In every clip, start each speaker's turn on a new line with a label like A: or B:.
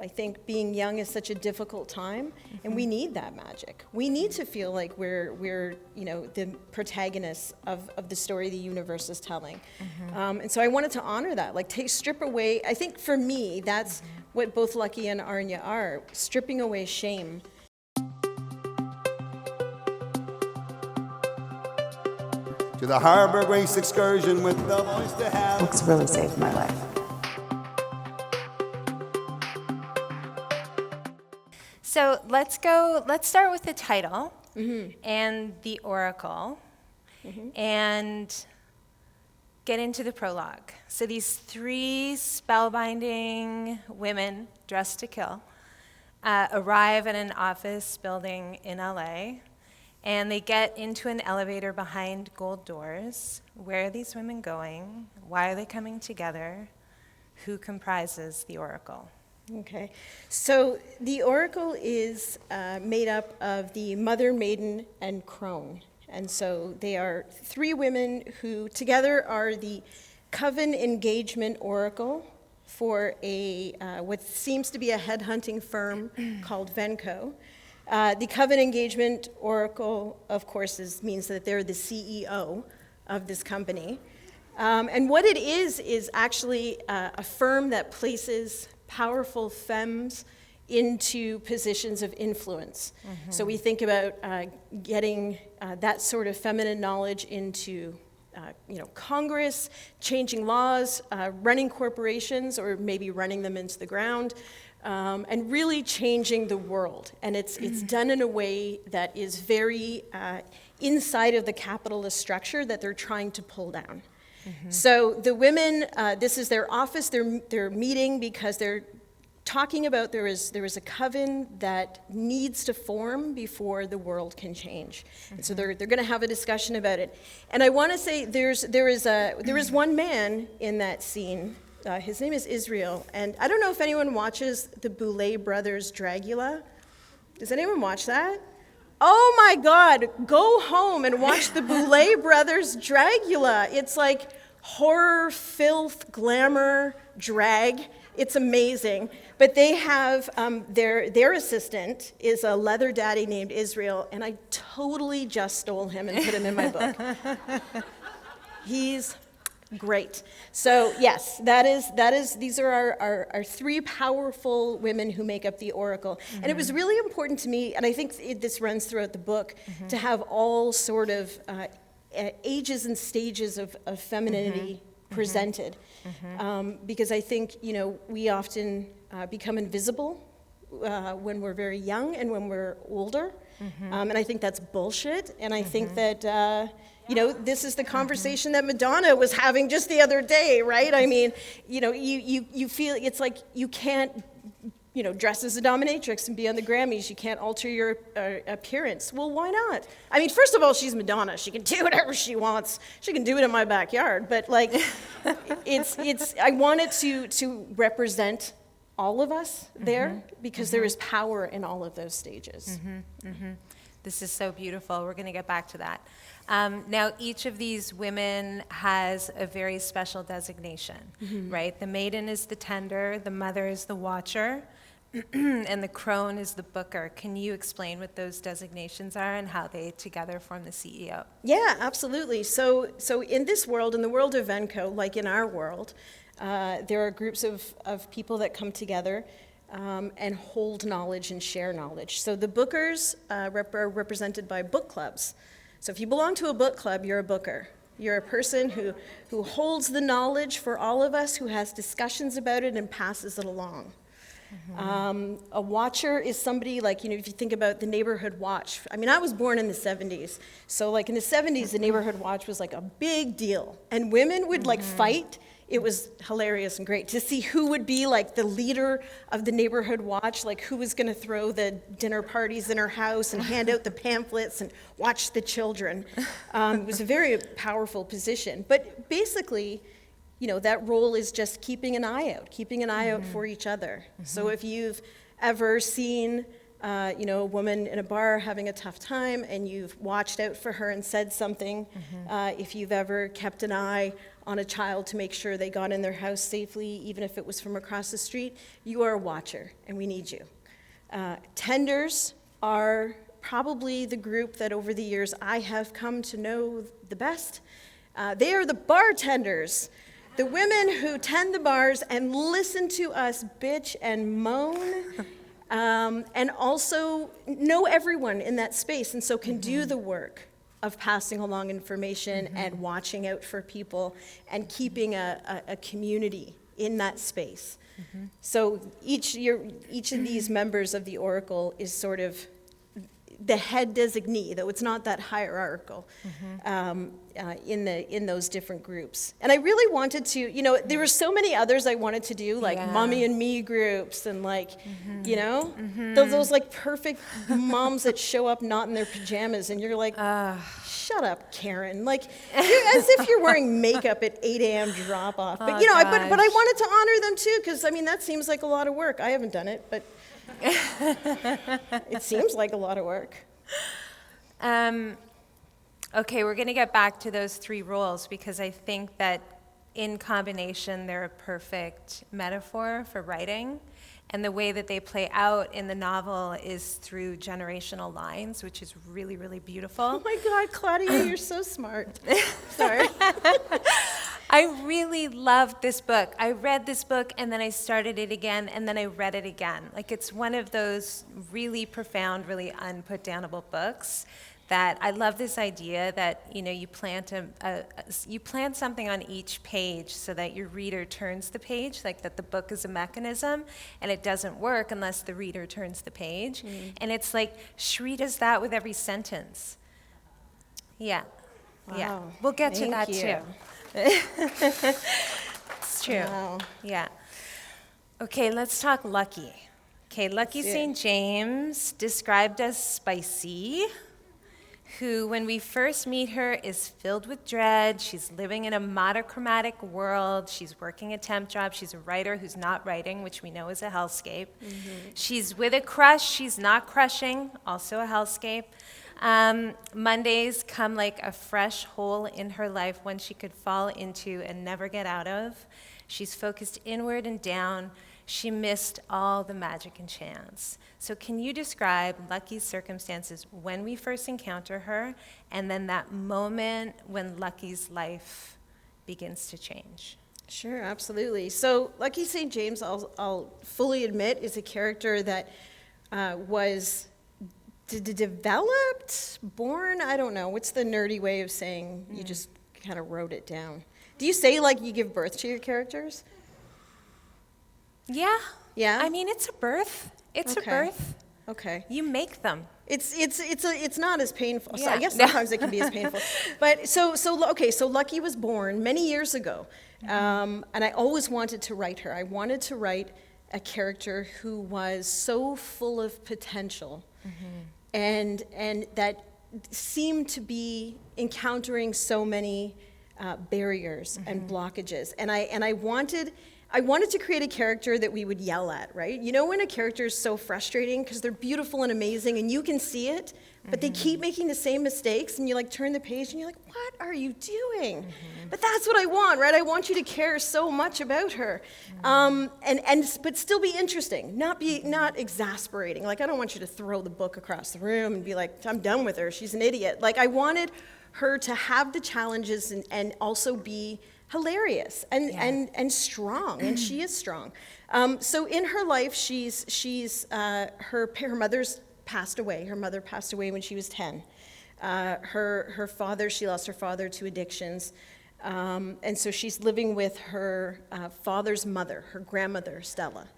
A: I think being young is such a difficult time, and we need that magic. We need to feel like we're the protagonists of the story the universe is telling. And so I wanted to honor that, like strip away. I think for me, that's what both Lucky and Arna are, stripping away shame.
B: To the Harbor Grace excursion with the voice to have.
C: Books really saved my life.
D: So let's start with the title and the oracle and get into the prologue. So these three spellbinding women dressed to kill arrive at an office building in LA, and they get into an elevator behind gold doors. Where are these women going? Why are they coming together? Who comprises the oracle?
A: Okay, so the oracle is made up of the mother, maiden, and crone. And so they are three women who together are the coven engagement oracle for a what seems to be a headhunting firm called VenCo. The coven engagement oracle, of course, means that they're the CEO of this company. And what it is actually a firm that places powerful femmes into positions of influence. So we think about getting that sort of feminine knowledge into Congress, changing laws, running corporations, or maybe running them into the ground, and really changing the world. And it's done in a way that is very inside of the capitalist structure that they're trying to pull down. So the women, this is their office, they're meeting because they're talking about there is a coven that needs to form before the world can change. And so they're going to have a discussion about it. And I want to say there is one man in that scene. His name is Israel. And I don't know if anyone watches the Boulet Brothers Dragula. Does anyone watch that? Oh my God, go home and watch the Boulet Brothers Dragula. It's like horror, filth, glamour, drag. It's amazing. But they have, their assistant is a leather daddy named Israel, and I totally just stole him and put him in my book. He's great. So yes, these are our three powerful women who make up the oracle. And it was really important to me, and I think this runs throughout the book, to have all sort of ages and stages of femininity presented. Because I think, we often become invisible when we're very young and when we're older. And I think that's bullshit. And I think that this is the conversation that Madonna was having just the other day, right? I mean, you feel it's like you can't, dress as a dominatrix and be on the Grammys. You can't alter your appearance. Well, why not? I mean, first of all, she's Madonna. She can do whatever she wants. She can do it in my backyard. But like, I wanted to represent all of us there because there is power in all of those stages.
D: This is so beautiful. We're going to get back to that. Now, each of these women has a very special designation, right? The maiden is the tender, the mother is the watcher, and the crone is the booker. Can you explain what those designations are and how they together form the CEO?
A: Yeah, absolutely. So in this world, in the world of VenCo, like in our world, there are groups of people that come together and hold knowledge and share knowledge. So the bookers are represented by book clubs. So if you belong to a book club, you're a booker. You're a person who holds the knowledge for all of us, who has discussions about it and passes it along. A watcher is somebody like, if you think about the neighborhood watch. I mean, I was born in the 70s. So like in the 70s, the neighborhood watch was like a big deal. And women would like fight. It was hilarious and great to see who would be like the leader of the neighborhood watch, like who was going to throw the dinner parties in her house and hand out the pamphlets and watch the children. It was a very powerful position. But basically, that role is just keeping an eye out for each other. So if you've ever seen a woman in a bar having a tough time and you've watched out for her and said something, if you've ever kept an eye on a child to make sure they got in their house safely, even if it was from across the street, you are a watcher, and we need you. Tenders are probably the group that over the years I have come to know the best. They are the bartenders, the women who tend the bars and listen to us bitch and moan, and also know everyone in that space, and so can do the work of passing along information and watching out for people and keeping a community in that space. So each of these members of the Oracle is sort of the head designee, though it's not that hierarchical in those different groups. And I really wanted to, there were so many others I wanted to do, like mommy and me groups, and like, those like perfect moms that show up not in their pajamas, and you're like, shut up, Karen. Like, as if you're wearing makeup at 8 a.m. drop off. But, but I wanted to honor them too, because, I mean, that seems like a lot of work. I haven't done it, but it seems like a lot of work.
D: Okay, we're going to get back to those 3 roles, because I think that in combination they're a perfect metaphor for writing. And the way that they play out in the novel is through generational lines, which is really, really beautiful.
A: Oh my God, Claudia, you're so smart. Sorry.
D: I really loved this book. I read this book, and then I started it again, and then I read it again. Like, it's one of those really profound, really unputdownable books that I love this idea that, you plant you plant something on each page so that your reader turns the page, like that the book is a mechanism, and it doesn't work unless the reader turns the page. And it's like, Cherie does that with every sentence. Yeah.
A: Wow.
D: Yeah. We'll get to that
A: Thank
D: too. It's true.
A: Wow.
D: Yeah. Okay, let's talk Lucky. Okay, Lucky
A: Let's do
D: St.
A: it.
D: James, described as spicy, who, when we first meet her, is filled with dread. She's living in a monochromatic world. She's working a temp job. She's a writer who's not writing, which we know is a hellscape. She's with a crush. She's not crushing, also a hellscape. Mondays come like a fresh hole in her life, one she could fall into and never get out of. She's focused inward and down. She missed all the magic and chance. So can you describe Lucky's circumstances when we first encounter her, and then that moment when Lucky's life begins to change?
A: Sure, absolutely. So Lucky St. James, I'll fully admit, is a character that was developed, born, I don't know. What's the nerdy way of saying you just kind of wrote it down? Do you say, like, you give birth to your characters?
D: Yeah.
A: Yeah?
D: I mean, it's a birth. It's a
A: Okay.
D: birth.
A: Okay.
D: You make them.
A: It's not as painful. So I
D: Yeah.
A: guess sometimes it can be as painful. But so Lucky was born many years ago, and I always wanted to write her. I wanted to write a character who was so full of potential, and that seemed to be encountering so many barriers and blockages. And I wanted to create a character that we would yell at, right? You know when a character is so frustrating because they're beautiful and amazing and you can see it, but they keep making the same mistakes, and you like turn the page and you're like, what are you doing? But that's what I want, right? I want you to care so much about her, but still be interesting, not exasperating. Like, I don't want you to throw the book across the room and be like, I'm done with her, she's an idiot. Like, I wanted her to have the challenges and also be hilarious and strong, and she is strong. So in her life, her mother's passed away. Her mother passed away when she was 10. She lost her father to addictions, and so she's living with her father's mother, her grandmother, Stella.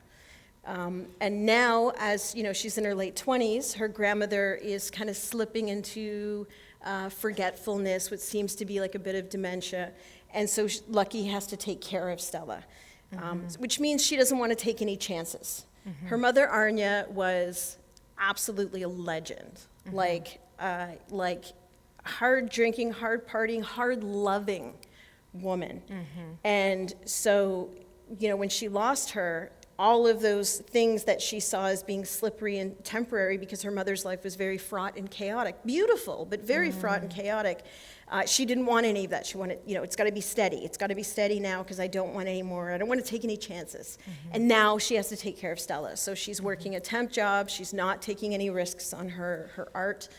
A: And now, as you know, she's in her late 20s. Her grandmother is kind of slipping into forgetfulness, which seems to be like a bit of dementia. And so Lucky has to take care of Stella, which means she doesn't want to take any chances. Her mother, Arna, was absolutely a legend, like hard drinking, hard partying, hard loving woman. And so, when she lost her, all of those things that she saw as being slippery and temporary because her mother's life was very fraught and chaotic. Beautiful, but very fraught and chaotic. She didn't want any of that. She wanted, it's got to be steady. It's got to be steady now because I don't want any more. I don't want to take any chances. And now she has to take care of Stella. So she's working a temp job. She's not taking any risks on her art.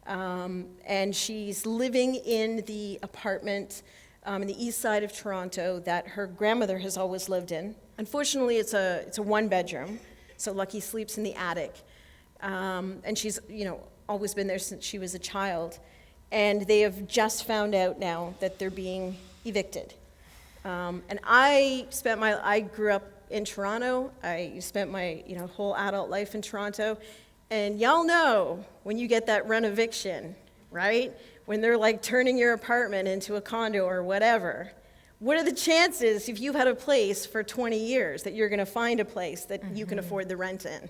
A: And she's living in the apartment in the east side of Toronto that her grandmother has always lived in. Unfortunately, it's a one-bedroom, so Lucky sleeps in the attic. And she's, always been there since she was a child. And they have just found out now that they're being evicted. And I grew up in Toronto. I spent my, whole adult life in Toronto. And y'all know when you get that rent eviction, right? When they're like turning your apartment into a condo or whatever, what are the chances if you've had a place for 20 years that you're going to find a place that you can afford the rent in,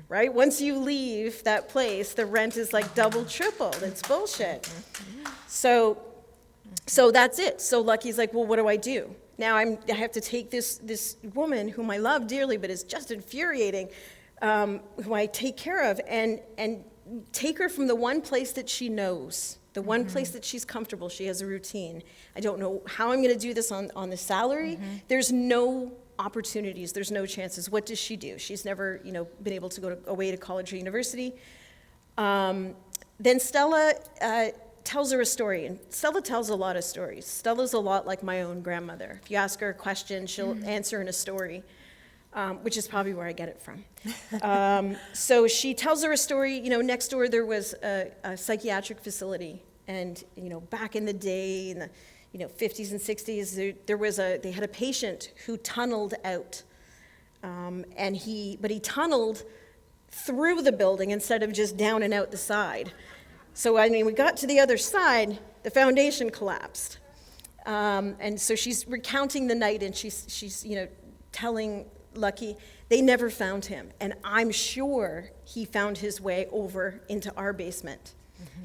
A: right? Once you leave that place, the rent is like double, triple. It's bullshit. So that's it. So Lucky's like, well, what do I do? Now I have to take this woman whom I love dearly but is just infuriating, who I take care of, and take her from the one place that she knows, the one place that she's comfortable. She has a routine. I don't know how I'm going to do this on the salary. There's no opportunities. There's no chances. What does she do? She's never, been able to go away to college or university. Then Stella tells her a story, and Stella tells a lot of stories. Stella's a lot like my own grandmother. If you ask her a question, she'll answer in a story. Which is probably where I get it from. So she tells her a story. Next door there was a psychiatric facility, and back in the day, in the 50s and 60s, they had a patient who tunneled out, but he tunneled through the building instead of just down and out the side. So we got to the other side, the foundation collapsed, and so she's recounting the night, and she's telling Lucky, they never found him. And I'm sure he found his way over into our basement.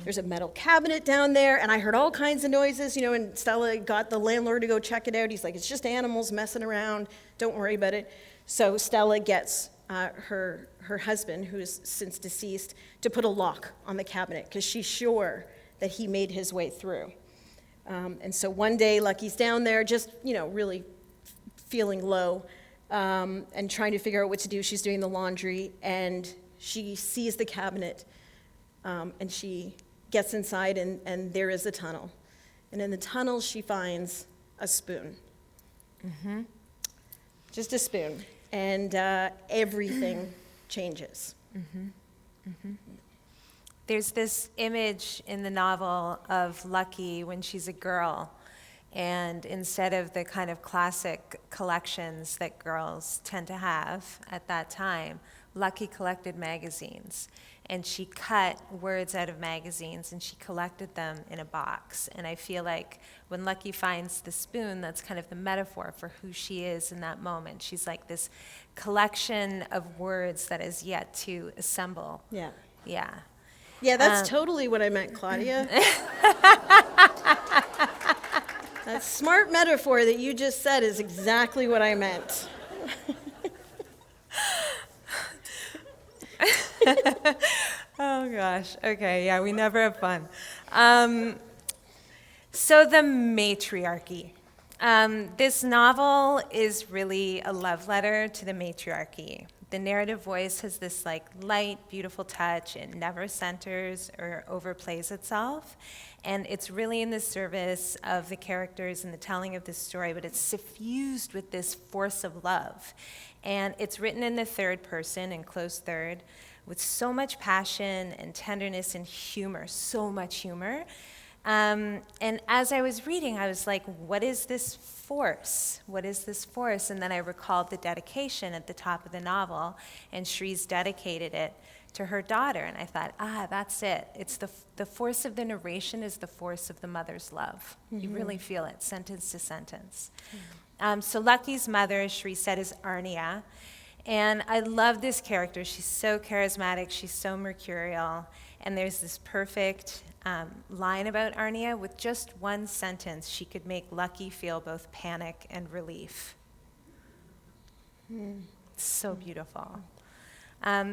A: There's a metal cabinet down there, and I heard all kinds of noises, and Stella got the landlord to go check it out. He's like, it's just animals messing around. Don't worry about it. So Stella gets her husband, who is since deceased, to put a lock on the cabinet because she's sure that he made his way through. And so one day, Lucky's down there just, really feeling low, and trying to figure out what to do. She's doing the laundry, and she sees the cabinet, and she gets inside, and there is a tunnel. And in the tunnel, she finds a spoon. Just a spoon. And everything changes.
D: There's this image in the novel of Lucky when she's a girl, and instead of the kind of classic collections that girls tend to have at that time, Lucky collected magazines. And she cut words out of magazines, and she collected them in a box. And I feel like when Lucky finds the spoon, that's kind of the metaphor for who she is in that moment. She's like this collection of words that is yet to assemble.
A: Yeah.
D: Yeah.
A: Yeah, that's totally what I meant, Claudia. That smart metaphor that you just said is exactly what I meant.
D: Oh gosh. Okay. Yeah, we never have fun. So the matriarchy. This novel is really a love letter to the matriarchy. The narrative voice has this light, beautiful touch. It never centers or overplays itself. And it's really in the service of the characters and the telling of this story, but it's suffused with this force of love. And it's written in the third person, in closed third, with so much passion and tenderness and humor, so much humor. And as I was reading, I was like, what is this force? What is this force? And then I recalled the dedication at the top of the novel, and Cherie's dedicated it to her daughter. And I thought, that's it. It's the force of the narration is the force of the mother's love. You really feel it, sentence to sentence. So Lucky's mother, as Cherie said, is Arna. And I love this character. She's so charismatic. She's so mercurial. And there's this perfect line about Arna. With just one sentence, she could make Lucky feel both panic and relief. It's so beautiful.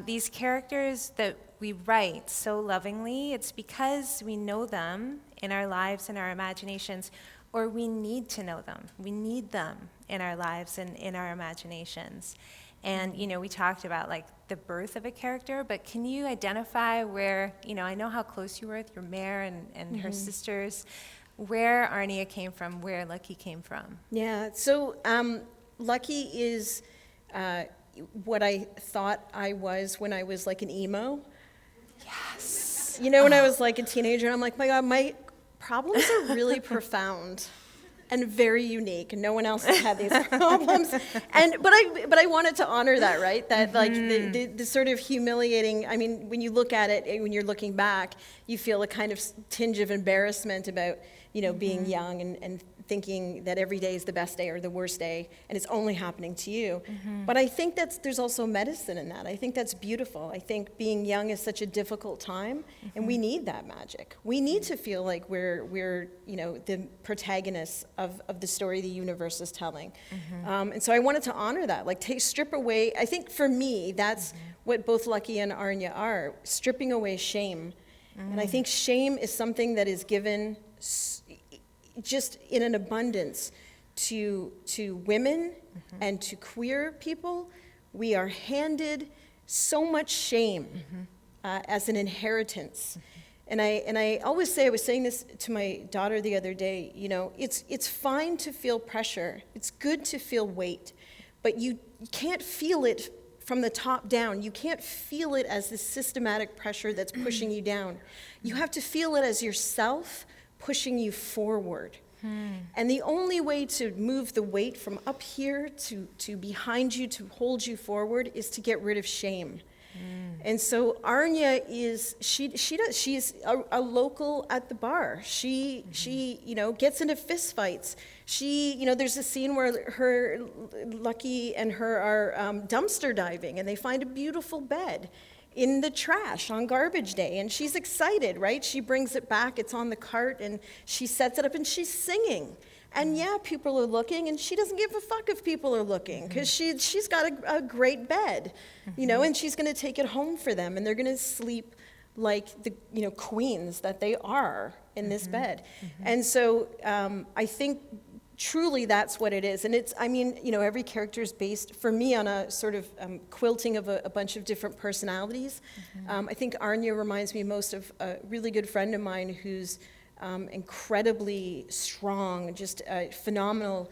D: These characters that we write so lovingly, it's because we know them in our lives and our imaginations, or we need to know them. We need them in our lives and in our imaginations. And, we talked about like the birth of a character, but can you identify where, I know how close you were with your mare and her sisters, where Arnia came from, where Lucky came from?
A: Yeah, so Lucky is what I thought I was when I was like an emo.
D: Yes.
A: When I was like a teenager, I'm like, my God, my problems are really profound and very unique. No one else has had these problems. But I wanted to honor that, right? That like the sort of humiliating, I mean, when you look at it, when you're looking back, you feel a kind of tinge of embarrassment about, being young and thinking that every day is the best day or the worst day, and it's only happening to you. But I think there's also medicine in that. I think that's beautiful. I think being young is such a difficult time, and we need that magic. We need to feel like we're the protagonists of the story the universe is telling. And so I wanted to honor that, like strip away. I think for me, that's what both Lucky and Arnia are, stripping away shame. And I think shame is something that is given just in an abundance to women and to queer people. We are handed so much shame as an inheritance. And I always say, I was saying this to my daughter the other day, it's fine to feel pressure. It's good to feel weight, but you can't feel it from the top down. You can't feel it as this systematic pressure that's pushing you down. You have to feel it as yourself pushing you forward. And the only way to move the weight from up here to behind you, to hold you forward, is to get rid of shame. And so Arnia she's a local at the bar. She gets into fist fights. There's a scene where her Lucky and her are dumpster diving, and they find a beautiful bed in the trash on garbage day, and she's excited, right? She brings it back, it's on the cart, and she sets it up, and she's singing. And yeah, people are looking, and she doesn't give a fuck if people are looking, because she's got a great bed, and she's going to take it home for them, and they're going to sleep like the queens that they are in this bed. And so I think truly that's what it is. And every character is based, for me, on a sort of quilting of a bunch of different personalities. I think Arnia reminds me most of a really good friend of mine who's incredibly strong, just a phenomenal,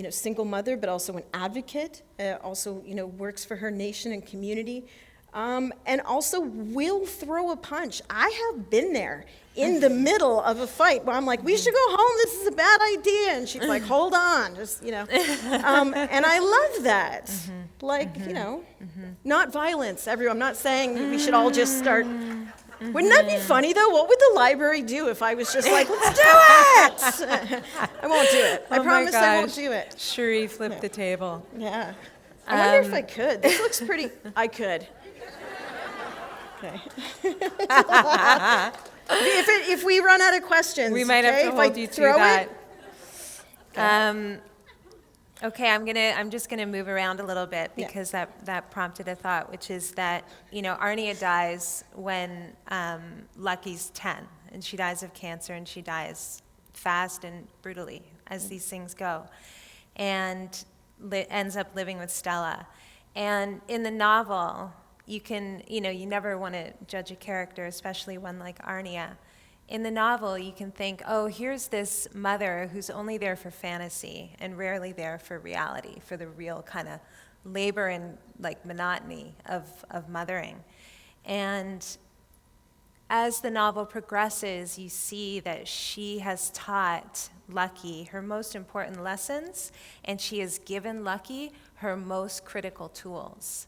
A: single mother, but also an advocate, also, works for her nation and community, and also will throw a punch. I have been there in the middle of a fight where I'm like, we should go home, this is a bad idea. And she's like, hold on, just, and I love that. Not violence, everyone. I'm not saying we should all just start. Wouldn't that be funny, though? What would the library do if I was just like, let's do it? I won't do it. I promise I won't do it.
D: Cherie flipped the table.
A: Yeah. I wonder if I could. This looks pretty. I could. Okay. If we run out of questions,
D: we might have to hold you to that. Okay, I'm just gonna move around a little bit because that prompted a thought, which is that Arnia dies when Lucky's 10, and she dies of cancer, and she dies fast and brutally, as these things go, and ends up living with Stella. And in the novel, you can, you never want to judge a character, especially one like Arnia. In the novel, you can think, oh, here's this mother who's only there for fantasy and rarely there for reality, for the real kind of labor and like monotony of mothering. And as the novel progresses, you see that she has taught Lucky her most important lessons, and she has given Lucky her most critical tools.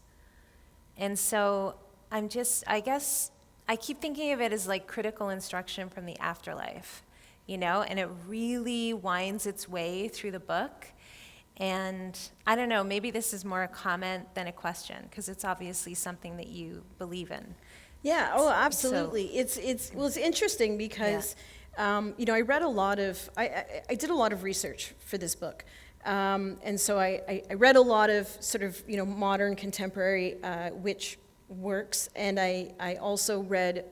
D: And so I guess I keep thinking of it as like critical instruction from the afterlife, and it really winds its way through the book. And I don't know, maybe this is more a comment than a question, because it's obviously something that you believe in.
A: Yeah, absolutely. So, it's interesting because, I read a lot of, I did a lot of research for this book. And so I read a lot of sort of, modern contemporary witch works, and I also read,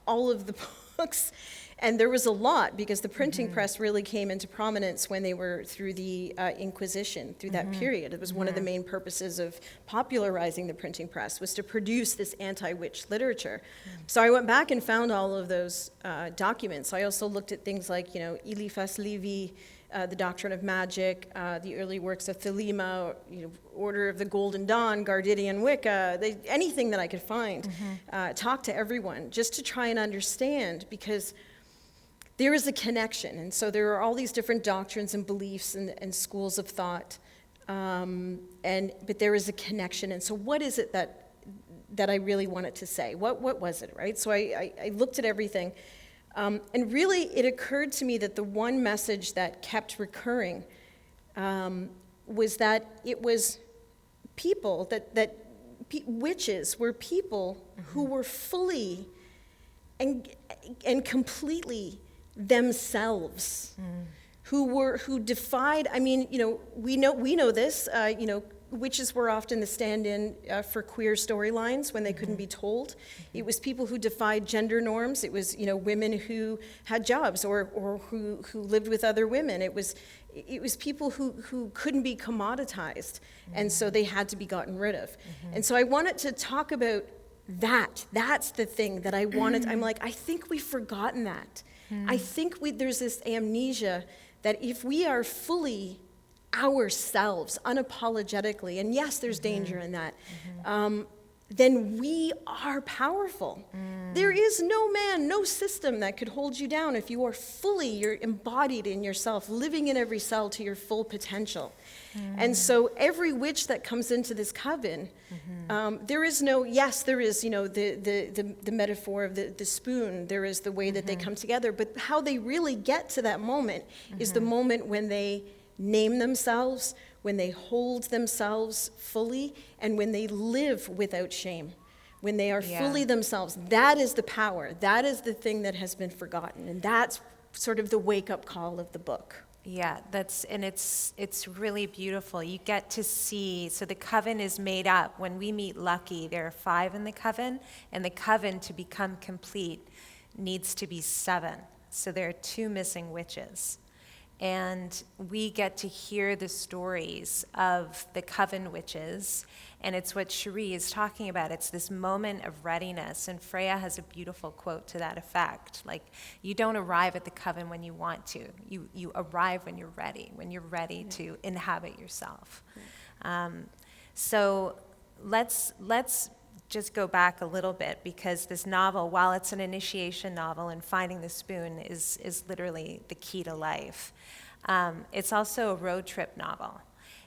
A: all of the books. And there was a lot, because the printing press really came into prominence when they were through the Inquisition, through that period. It was one of the main purposes of popularizing the printing press, was to produce this anti-witch literature. So I went back and found all of those documents. I also looked at things like, Eliphas Levi, the Doctrine of Magic, the early works of Thelema, Order of the Golden Dawn, Gardidian Wicca, anything that I could find. Talk to everyone, just to try and understand, because there is a connection. And so there are all these different doctrines and beliefs and schools of thought, but there is a connection. And so what is it that I really wanted to say? What was it, right? So I looked at everything. And really, it occurred to me that the one message that kept recurring was that it was people, that witches were people who were fully and completely themselves, who defied. I mean, we know this. Witches were often the stand-in for queer storylines when they couldn't be told. It was people who defied gender norms. It was, women who had jobs or who lived with other women. It was people who couldn't be commoditized, and so they had to be gotten rid of. And so I wanted to talk about that. That's the thing that I wanted. I'm like, I think we've forgotten that. I think there's this amnesia that if we are fully ourselves, unapologetically, and yes, there's danger in that, then we are powerful. There is no man, no system that could hold you down if you are you're embodied in yourself, living in every cell to your full potential. And so every witch that comes into this coven, there is no, yes, there is, the metaphor of the spoon, there is the way that they come together, but how they really get to that moment is the moment when they name themselves, when they hold themselves fully, and when they live without shame, when they are fully themselves. That is the power. That is the thing that has been forgotten, and that's sort of the wake-up call of the book.
D: Yeah, it's really beautiful. You get to see, so the coven is made up. When we meet Lucky, there are 5 in the coven, and the coven, to become complete, needs to be 7. So there are 2 missing witches. And we get to hear the stories of the coven witches, and it's what Cherie is talking about. It's this moment of readiness, and Freya has a beautiful quote to that effect. Like, you don't arrive at the coven when you want to. You arrive when you're ready to inhabit yourself. So let's just go back a little bit, because this novel, while it's an initiation novel and finding the spoon is literally the key to life, it's also a road trip novel.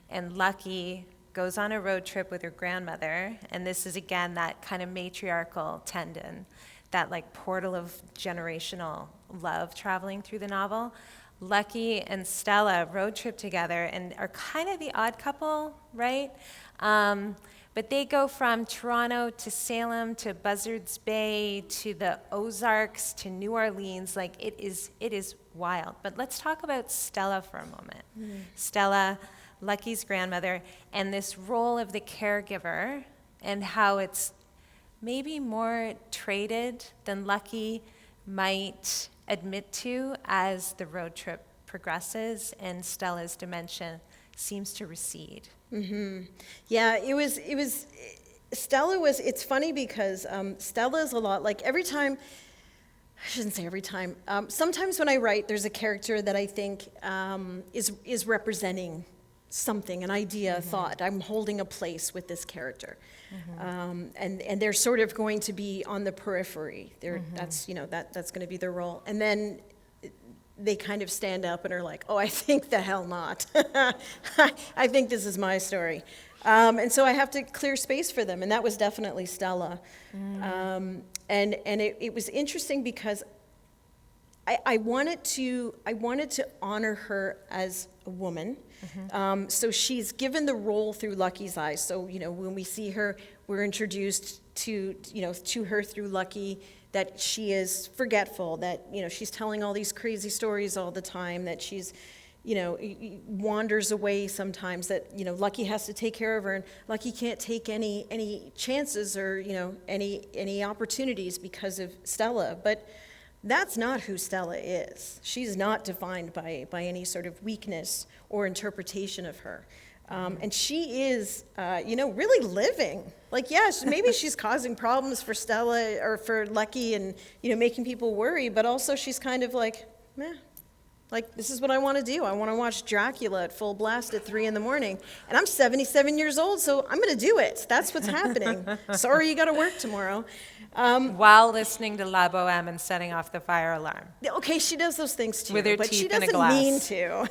D: And Lucky goes on a road trip with her grandmother, and this is again that kind of matriarchal tendon, that like portal of generational love traveling through the novel. Lucky and Stella road trip together and are kind of the odd couple, right? But they go from Toronto to Salem to Buzzards Bay to the Ozarks to New Orleans. Like, it is wild. But let's talk about Stella for a moment. Stella, Lucky's grandmother, and this role of the caregiver, and how it's maybe more traded than Lucky might admit to as the road trip progresses and Stella's dimension seems to recede. Yeah,
A: Stella was, it's funny because Stella is a lot like every time, I shouldn't say every time, sometimes when I write, there's a character that I think is representing something, an idea, a thought. I'm holding a place with this character. And they're sort of going to be on the periphery. That's going to be their role. And then they kind of stand up and are like, oh, I think the hell not. I think this is my story. And so I have to clear space for them, and that was definitely Stella. And it was interesting because I wanted to honor her as a woman. So she's given the role through Lucky's eyes. So, when we see her, we're introduced to her through Lucky, that she is forgetful, that, she's telling all these crazy stories all the time, that she's, wanders away sometimes, that, Lucky has to take care of her, and Lucky can't take any chances or, any opportunities because of Stella. But that's not who Stella is. She's not defined by any sort of weakness or interpretation of her. And she is, really living. Like, yes, maybe she's causing problems for Stella or for Lucky and, making people worry, but also she's kind of like, meh. Like, this is what I want to do. I want to watch Dracula at full blast at 3 a.m. And I'm 77 years old, so I'm going to do it. That's what's happening. Sorry, you got to work tomorrow.
D: While listening to La Boheme and setting off the fire alarm.
A: Okay, she does those things too,
D: with her
A: but
D: teeth
A: she
D: in a
A: doesn't
D: glass.
A: mean to.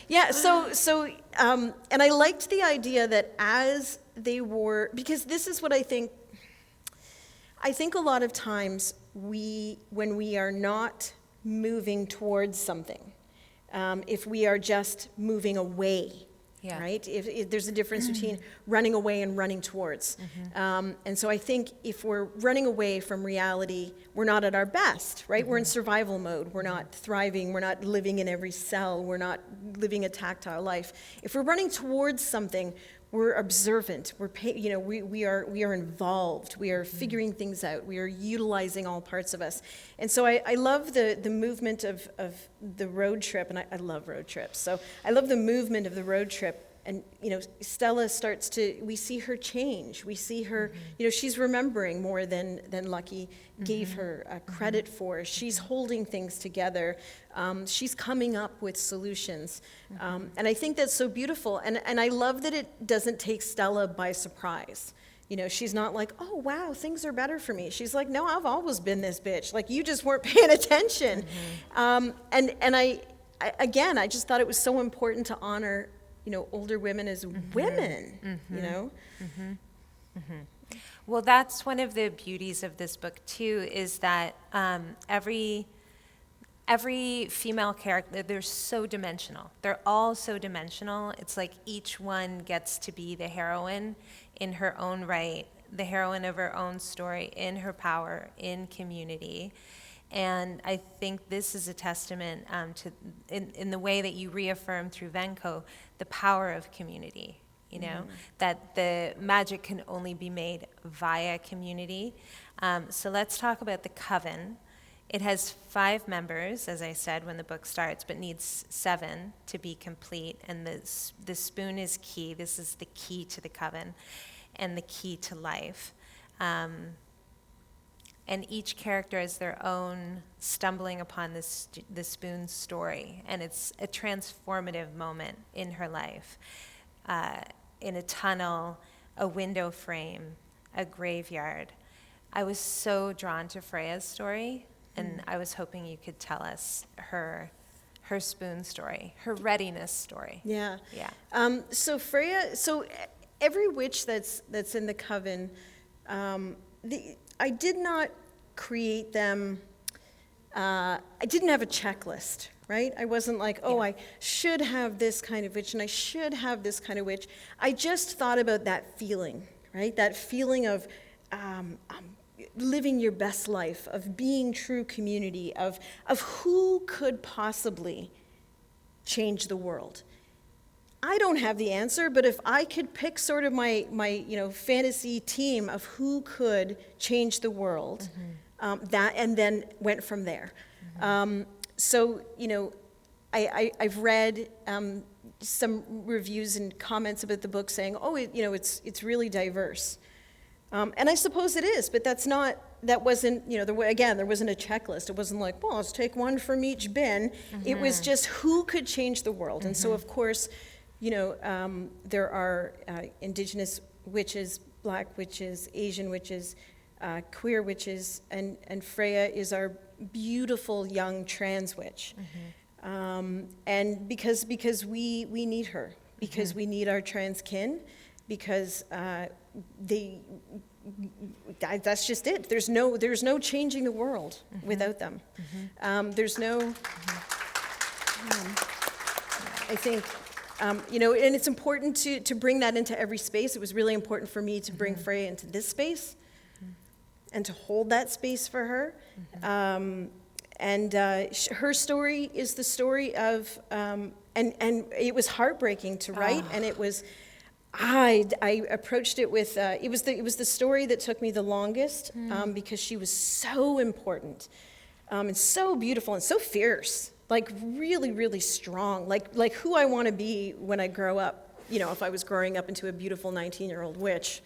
A: Yeah, so and I liked the idea that as they were, because this is what I think a lot of times when we are not moving towards something, if we are just moving away,
D: Yeah.
A: right? If there's a difference between running away and running towards. And so I think if we're running away from reality, we're not at our best, right? We're in survival mode. We're not thriving. We're not living in every cell. We're not living a tactile life. If we're running towards something, we're observant. We are involved. We are figuring things out. We are utilizing all parts of us. And so I love the movement of the road trip, and I love road trips. So I love the movement of the road trip. And, Stella we see her change. We see her, she's remembering more than Lucky gave her credit for. She's holding things together. She's coming up with solutions. And I think that's so beautiful. And I love that it doesn't take Stella by surprise. She's not like, oh, wow, things are better for me. She's like, no, I've always been this bitch. Like, you just weren't paying attention. And I just thought it was so important to honor older women as women,
D: Well, that's one of the beauties of this book, too, is that every female character, they're so dimensional. They're all so dimensional. It's like each one gets to be the heroine in her own right, the heroine of her own story, in her power, in community. And I think this is a testament to, in the way that you reaffirm through VenCo, the power of community, that the magic can only be made via community. So let's talk about the coven. It has 5 members, as I said, when the book starts, but needs 7 to be complete. And the spoon is key. This is the key to the coven and the key to life. And each character has their own stumbling upon the spoon's story. And it's a transformative moment in her life. In a tunnel, a window frame, a graveyard. I was so drawn to Freya's story, and I was hoping you could tell us her spoon story, her readiness story.
A: Yeah.
D: Yeah.
A: So Freya, every witch that's in the coven, I did not create them, I didn't have a checklist, right? I wasn't like, I should have this kind of witch and I should have this kind of witch. I just thought about that feeling, right? That feeling of living your best life, of being true community, of who could possibly change the world. I don't have the answer, but if I could pick sort of my fantasy team of who could change the world, and then went from there. I've read some reviews and comments about the book saying, it's really diverse. And I suppose it is, but that wasn't, there wasn't a checklist. It wasn't like, well, let's take one from each bin. It was just who could change the world. And so, of course, there are indigenous witches, black witches, Asian witches, queer witches, and Freya is our beautiful young trans witch. And because we need her, because we need our trans kin, because that's just it. There's no changing the world without them. There's no, I think, and it's important to bring that into every space. It was really important for me to bring Freya into this space and to hold that space for her. And her story is the story of, and it was heartbreaking to write, and it was, I approached it with, it was the story that took me the longest, because she was so important, and so beautiful and so fierce, like really, really strong, like who I want to be when I grow up. You know, if I was growing up into a beautiful 19-year-old witch,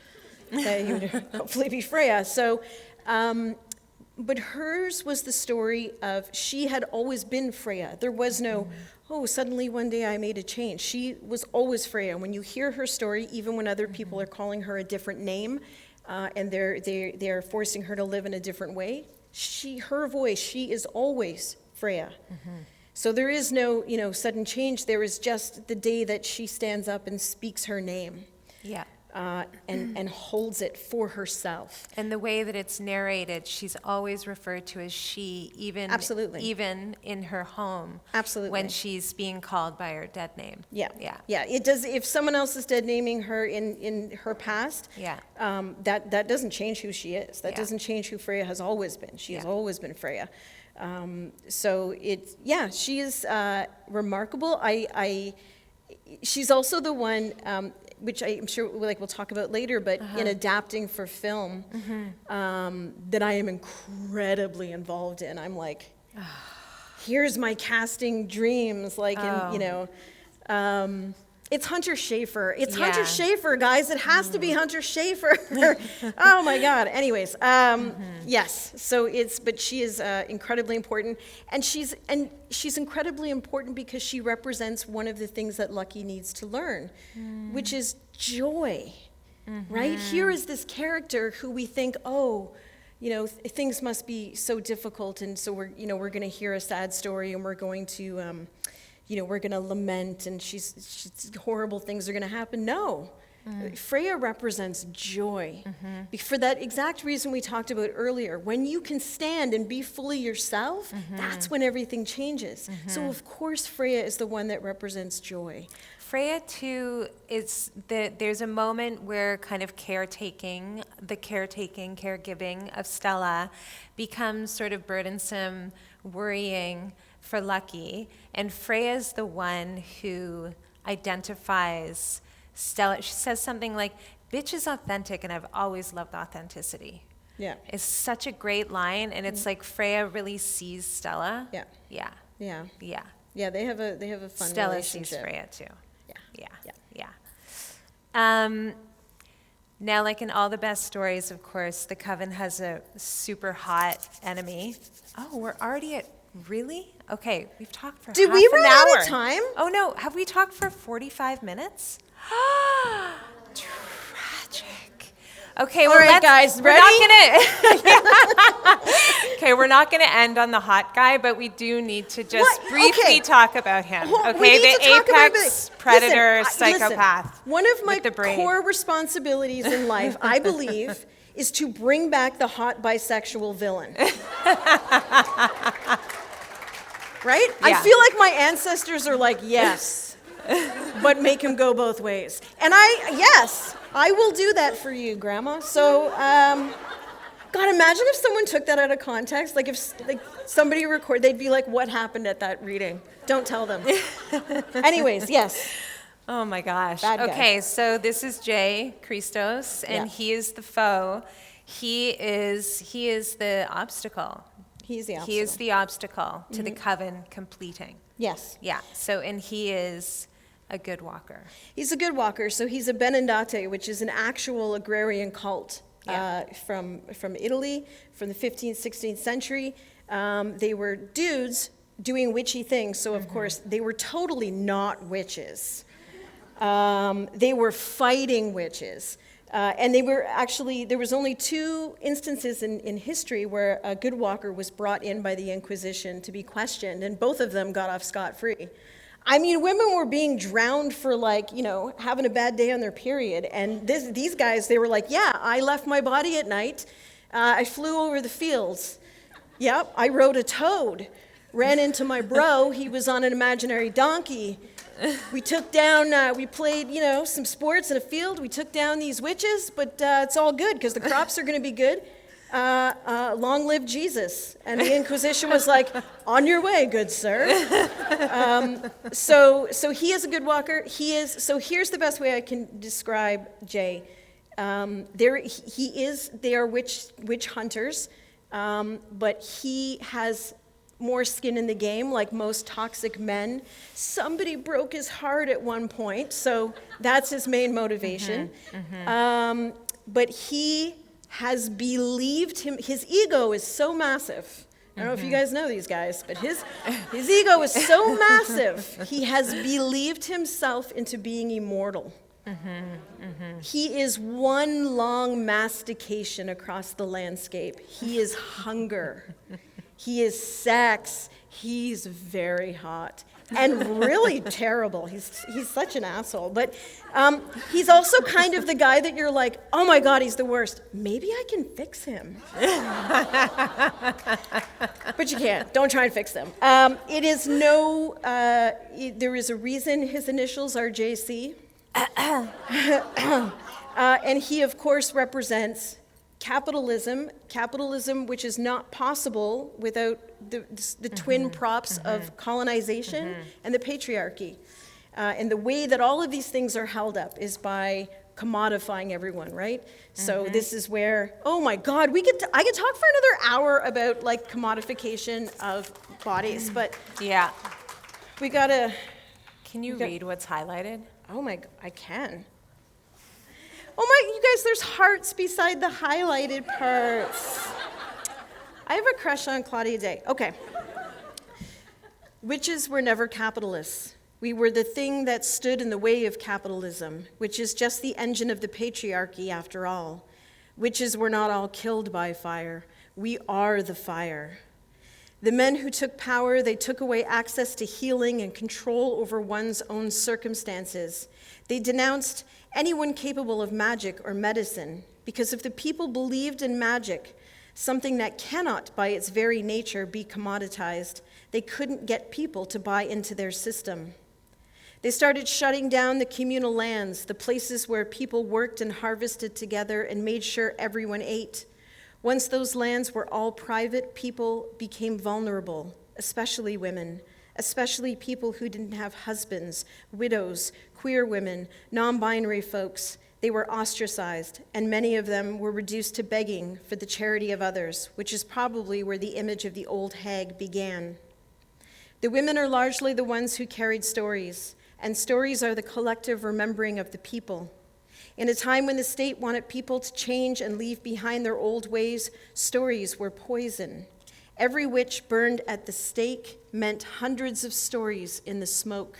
A: that would hopefully be Freya. So, but hers was the story of, she had always been Freya. There was no, oh, suddenly one day I made a change. She was always Freya. When you hear her story, even when other people are calling her a different name, and they're forcing her to live in a different way, her voice, she is always Freya. So there is no, sudden change. There is just the day that she stands up and speaks her name.
D: Yeah.
A: And holds it for herself.
D: And the way that it's narrated, she's always referred to as she, even
A: Absolutely.
D: even in her home.
A: Absolutely.
D: When she's being called by her dead name.
A: Yeah.
D: Yeah.
A: Yeah. It does. If someone else is dead naming her in her past,
D: Yeah.
A: That doesn't change who she is. That
D: Yeah.
A: doesn't change who Freya has always been. She has
D: Yeah.
A: always been Freya. So she is remarkable. She's also the one, which I'm sure we'll talk about later, but in adapting for film, that I am incredibly involved in. I'm like, here's my casting dreams, it's Hunter Schafer. It's Hunter Schafer, guys. It has to be Hunter Schafer. Oh my God. Anyways, yes. So but she is incredibly important, and she's incredibly important because she represents one of the things that Lucky needs to learn, which is joy. Right? Here is this character who we think, things must be so difficult, and so we're going to hear a sad story, and we're going to. We're going to lament, and she's horrible things are going to happen. No. Freya represents joy. For that exact reason we talked about earlier. When you can stand and be fully yourself, that's when everything changes. So, of course, Freya is the one that represents joy.
D: Freya, too, there's a moment where kind of caregiving of Stella becomes sort of burdensome, worrying for Lucky, and Freya's the one who identifies Stella. She says something like, "Bitch is authentic, and I've always loved authenticity."
A: Yeah.
D: It's such a great line, and it's like Freya really sees Stella.
A: Yeah.
D: Yeah.
A: Yeah.
D: Yeah.
A: Yeah, they have a fun
D: Stella
A: relationship.
D: sees Freya too.
A: Yeah.
D: Yeah. Now, like in all the best stories, of course, the coven has a super hot enemy. Oh, we're already at, really? Okay, we've talked for
A: Did
D: half
A: we
D: an
A: run
D: hour.
A: out of time?
D: Oh no, have we talked for 45 minutes? Tragic. Okay,
A: All right, guys, ready?
D: We're not gonna end on the hot guy, but we do need to just
A: What?
D: briefly
A: Okay.
D: talk about him.
A: We
D: Okay,
A: need
D: the
A: to talk about
D: apex
A: it.
D: predator
A: Listen,
D: psychopath.
A: One of my
D: with the braid.
A: core responsibilities in life, I believe, is to bring back the hot bisexual villain. Right?
D: Yeah.
A: I feel like my ancestors are like, yes, but make him go both ways. And yes, I will do that for you, Grandma. So, God, imagine if someone took that out of context. Like if somebody they'd be like, what happened at that reading? Don't tell them. Anyways, yes.
D: Oh my gosh.
A: Bad guy.
D: Okay, so this is Jay Christos, and he is the foe. He is the obstacle.
A: He's the obstacle.
D: He is the obstacle to the coven completing.
A: Yes.
D: Yeah. So, and he is a good walker.
A: He's a good walker. So he's a Benedate, which is an actual agrarian cult from Italy, from the 15th, 16th century. They were dudes doing witchy things. So, of course, they were totally not witches. They were fighting witches. And they were actually, there was only 2 instances in history where a good walker was brought in by the Inquisition to be questioned, and both of them got off scot-free. I mean, women were being drowned for having a bad day on their period, and these guys, they were like, yeah, I left my body at night, I flew over the fields, yep, I rode a toad, ran into my bro, he was on an imaginary donkey. We took down, we played, some sports in a field. We took down these witches, but it's all good because the crops are going to be good. long live Jesus. And the Inquisition was like, on your way, good sir. So he is a good walker. So here's the best way I can describe Jay. They are witch hunters, but he has more skin in the game, like most toxic men. Somebody broke his heart at one point, so that's his main motivation. But he has believed his ego is so massive. I don't know if you guys know these guys, but his ego is so massive, he has believed himself into being immortal. He is one long mastication across the landscape. He is hunger. He is sex. He's very hot and really terrible. He's such an asshole. But he's also kind of the guy that you're like, oh my God, he's the worst. Maybe I can fix him. But you can't. Don't try and fix them. There is a reason his initials are JC. And he, of course, represents capitalism which is not possible without the twin props of colonization and the patriarchy. And the way that all of these things are held up is by commodifying everyone, right? So this is where, oh my God, I could talk for another hour about like commodification of bodies, but
D: Yeah.
A: we gotta.
D: Can you read what's highlighted?
A: Oh my, I can. Oh my, you guys, there's hearts beside the highlighted parts. I have a crush on Claudia Dey. Okay. Witches were never capitalists. We were the thing that stood in the way of capitalism, which is just the engine of the patriarchy after all. Witches were not all killed by fire. We are the fire. The men who took power, they took away access to healing and control over one's own circumstances. They denounced anyone capable of magic or medicine, because if the people believed in magic, something that cannot by its very nature be commoditized, they couldn't get people to buy into their system. They started shutting down the communal lands, the places where people worked and harvested together and made sure everyone ate. Once those lands were all private, people became vulnerable, especially women, especially people who didn't have husbands, widows, queer women, non-binary folks. They were ostracized, and many of them were reduced to begging for the charity of others, which is probably where the image of the old hag began. The women are largely the ones who carried stories, and stories are the collective remembering of the people. In a time when the state wanted people to change and leave behind their old ways, stories were poison. Every witch burned at the stake meant hundreds of stories in the smoke.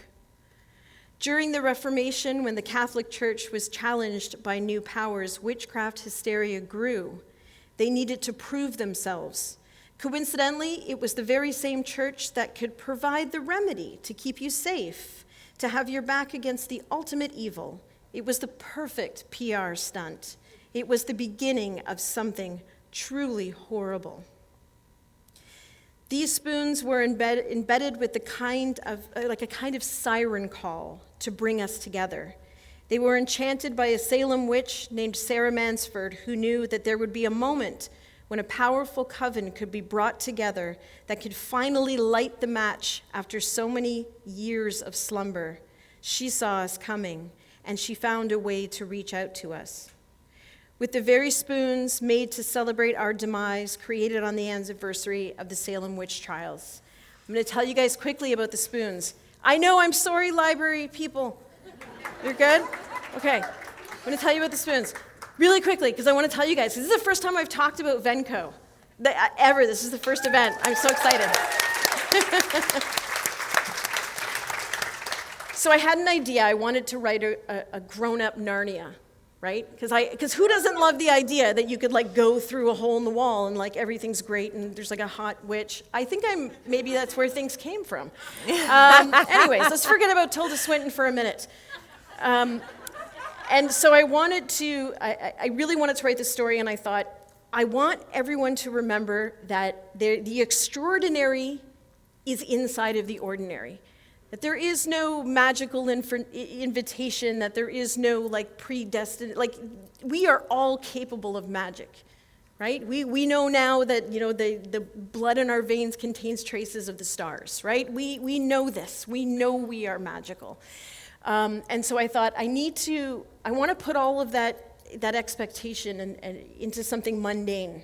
A: During the Reformation, when the Catholic Church was challenged by new powers, witchcraft hysteria grew. They needed to prove themselves. Coincidentally, it was the very same church that could provide the remedy to keep you safe, to have your back against the ultimate evil. It was the perfect PR stunt. It was the beginning of something truly horrible. These spoons were embedded with a kind of siren call to bring us together. They were enchanted by a Salem witch named Sarah Mansford, who knew that there would be a moment when a powerful coven could be brought together that could finally light the match after so many years of slumber. She saw us coming, and she found a way to reach out to us. With the very spoons made to celebrate our demise, created on the anniversary of the Salem witch trials. I'm going to tell you guys quickly about the spoons. I know, I'm sorry, library people. You're good? Okay. I'm going to tell you about the spoons really quickly, because I want to tell you guys, this is the first time I've talked about VenCo ever. This is the first event. I'm so excited. So I had an idea. I wanted to write a grown-up Narnia, right? Because who doesn't love the idea that you could like go through a hole in the wall and like everything's great and there's like a hot witch? I think maybe that's where things came from. Anyways, let's forget about Tilda Swinton for a minute. And so I really wanted to write this story, and I thought, I want everyone to remember that the extraordinary is inside of the ordinary. That there is no magical invitation, that there is no like predestined, like we are all capable of magic, right? We know now that, the blood in our veins contains traces of the stars, right? We know this. We know we are magical. And so I thought, I want to put all of that expectation and into something mundane,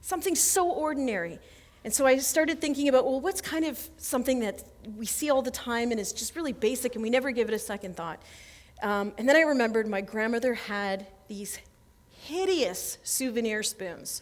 A: something so ordinary. And so I started thinking about, well, what's kind of something that we see all the time and is just really basic and we never give it a second thought. And then I remembered my grandmother had these hideous souvenir spoons,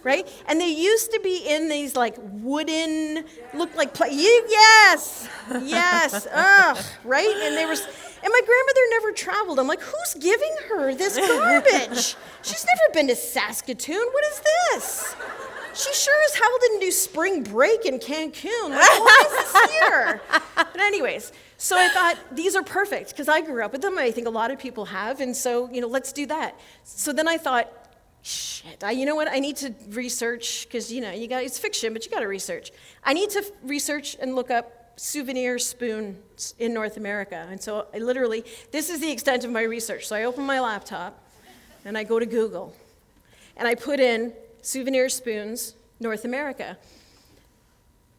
A: right? And they used to be in these like wooden, looked like, yes, ugh, right? And my grandmother never traveled. I'm like, who's giving her this garbage? She's never been to Saskatoon. What is this? She sure as hell didn't do spring break in Cancun. Like, why is this here? But anyways, so I thought, these are perfect, because I grew up with them. I think a lot of people have, and so, let's do that. So then I thought, shit, you know what? I need to research, because, it's fiction, but you got to research. I need to research and look up souvenir spoons in North America. And so this is the extent of my research. So I open my laptop, and I go to Google, and I put in souvenir spoons, North America.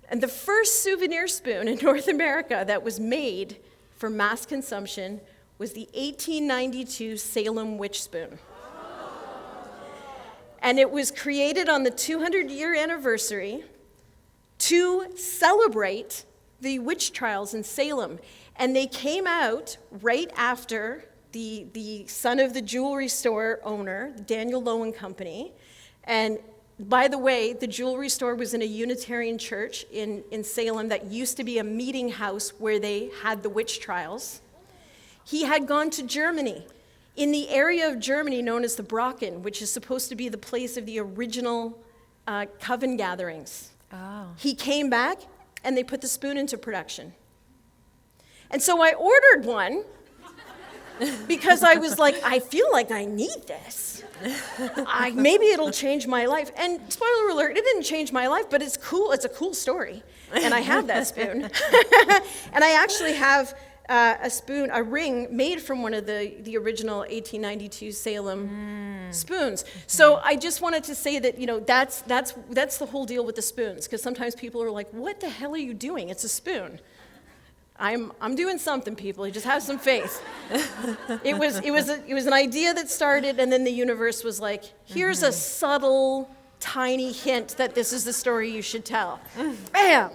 A: And the first souvenir spoon in North America that was made for mass consumption was the 1892 Salem witch spoon. And it was created on the 200-year anniversary to celebrate the witch trials in Salem. And they came out right after the son of the jewelry store owner, Daniel Low and Company. And by the way, the jewelry store was in a Unitarian church in Salem that used to be a meeting house where they had the witch trials. He had gone to Germany, in the area of Germany known as the Brocken, which is supposed to be the place of the original coven gatherings.
D: Oh.
A: He came back, and they put the spoon into production. And so I ordered one, because I was like, I feel like I need this. Maybe it'll change my life. And spoiler alert, it didn't change my life, but it's cool. It's a cool story. And I have that spoon. And I actually have a ring made from one of the original 1892 Salem spoons. So I just wanted to say that, that's the whole deal with the spoons, because sometimes people are like, what the hell are you doing? It's a spoon. I'm doing something, people. You just have some faith. It was an idea that started, and then the universe was like, here's a subtle, tiny hint that this is the story you should tell. Bam!